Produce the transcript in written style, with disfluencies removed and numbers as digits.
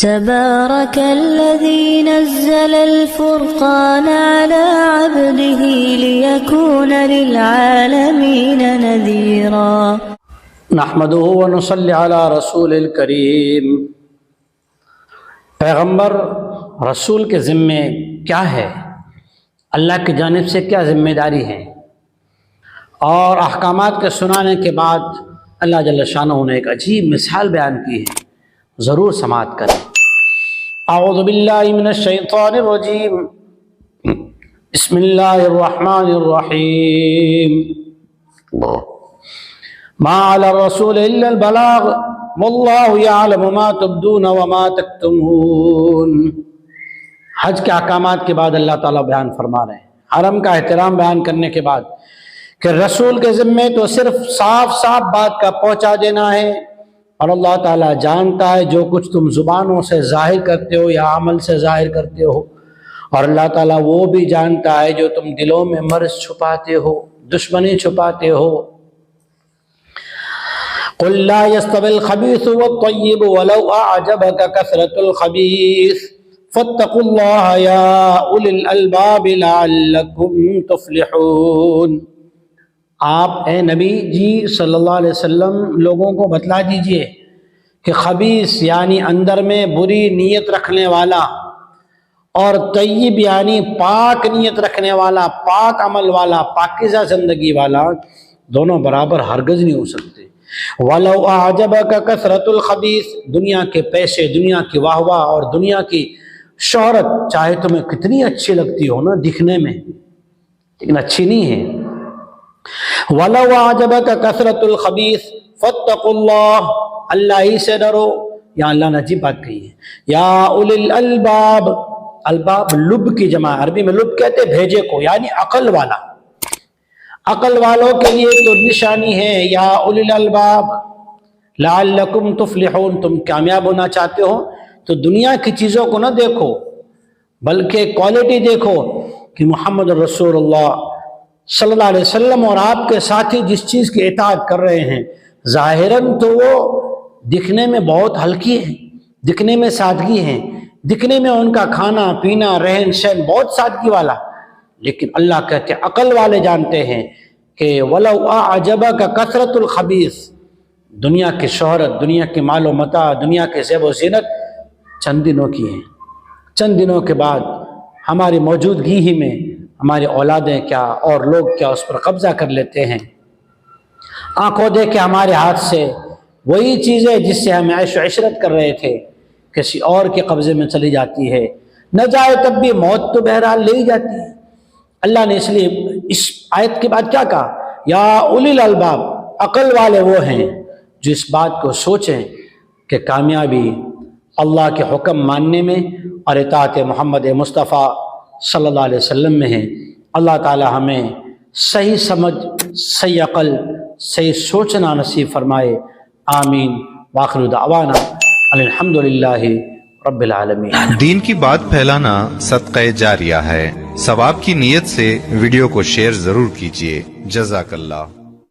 تبارك الذي نزل الفرقان على عبده ليكون للعالمين نذيرا نحمده ونصلي على رسول الکریم۔ پیغمبر رسول کے ذمے کیا ہے، اللہ کی جانب سے کیا ذمہ داری ہے، اور احکامات کے سنانے کے بعد اللہ جل شانہ نے ایک عجیب مثال بیان کی ہے، ضرور سماعت کریں۔ اعوذ باللہ من الشیطان الرجیم، بسم اللہ الرحمن الرحیم۔ ما علی الرسول الا البلاغ واللہ یعلم ما تبدون وما تکتمون۔ حج کے احکامات کے بعد اللہ تعالیٰ بیان فرما رہے ہیں، حرم کا احترام بیان کرنے کے بعد، کہ رسول کے ذمے تو صرف صاف صاف بات کا پہنچا دینا ہے، اور اللہ تعالیٰ جانتا ہے جو کچھ تم زبانوں سے ظاہر کرتے ہو یا عمل سے ظاہر کرتے ہو، اور اللہ تعالیٰ وہ بھی جانتا ہے جو تم دلوں میں مرض چھپاتے ہو، دشمنی چھپاتے ہو۔ قل لا يستوي الخبيث والطيب ولو أعجبك كثرة الخبيث فاتقوا الله يا أولي الألباب لعلكم تفلحون۔ آپ اے نبی جی صلی اللہ علیہ وسلم لوگوں کو بتلا دیجئے کہ خبیث یعنی اندر میں بری نیت رکھنے والا، اور طیب یعنی پاک نیت رکھنے والا، پاک عمل والا، پاکیزہ زندگی والا، دونوں برابر ہرگز نہیں ہو سکتے۔ وَلَوْ أَعْجَبَكَ كَثْرَةُ الْخَبِيثِ، دنیا کے پیسے، دنیا کی واہ واہ اور دنیا کی شہرت چاہے تمہیں کتنی اچھی لگتی ہو نا دکھنے میں، لیکن اچھی نہیں ہے۔ وَلَوْ أَعْجَبَكَ كَثْرَةُ الْخَبِيثِ فَاتَّقُوا اللَّهَ، اللہ ہی سے ڈرو۔ یا اللہ نے عجیب بات کہی ہے، یا اولی الالباب، الباب لب کی جمع، عربی میں لب کہتے بھیجے کو، یعنی عقل والا، عقل والوں کے لیے تو نشانی ہے، یا اولی الالباب لعلکم تفلحون، تم کامیاب ہونا چاہتے ہو تو دنیا کی چیزوں کو نہ دیکھو، بلکہ کوالٹی دیکھو کہ محمد رسول اللہ صلی اللہ علیہ وسلم اور آپ کے ساتھی جس چیز کی اطاعت کر رہے ہیں، ظاہراً تو وہ دکھنے میں بہت ہلکی ہیں، دکھنے میں سادگی ہیں، دکھنے میں ان کا کھانا پینا رہن سہن بہت سادگی والا، لیکن اللہ کہتے ہیں عقل والے جانتے ہیں کہ وَلَوْ أَعْجَبَكَ كَثْرَةُ الْخَبِيثِ، دنیا کی شہرت، دنیا کے مال و متاع، دنیا کے زیب و زینت چند دنوں کی ہیں، چند دنوں کے بعد ہماری موجودگی ہی میں ہماری اولادیں کیا اور لوگ کیا اس پر قبضہ کر لیتے ہیں۔ آنکھوں دیکھے ہمارے ہاتھ سے وہی چیزیں جس سے ہم عیش و عشرت کر رہے تھے کسی اور کے قبضے میں چلی جاتی ہے، نہ جائے تب بھی موت تو بہرحال لے ہی جاتی ہے۔ اللہ نے اس لیے اس آیت کے بعد کیا کہا، یا اولی الالباب، عقل والے وہ ہیں جو اس بات کو سوچیں کہ کامیابی اللہ کے حکم ماننے میں اور اطاعت محمد مصطفیٰ صلی اللہ علیہ وسلم میں ہے۔ اللہ تعالی ہمیں صحیح سمجھ، صحیح عقل، صحیح سوچنا نصیب فرمائے، آمین۔ وآخر دعوانا الحمدللہ رب العالمین۔ دین کی بات پھیلانا صدقہ جاریہ ہے، ثواب کی نیت سے ویڈیو کو شیئر ضرور کیجیے۔ جزاک اللہ۔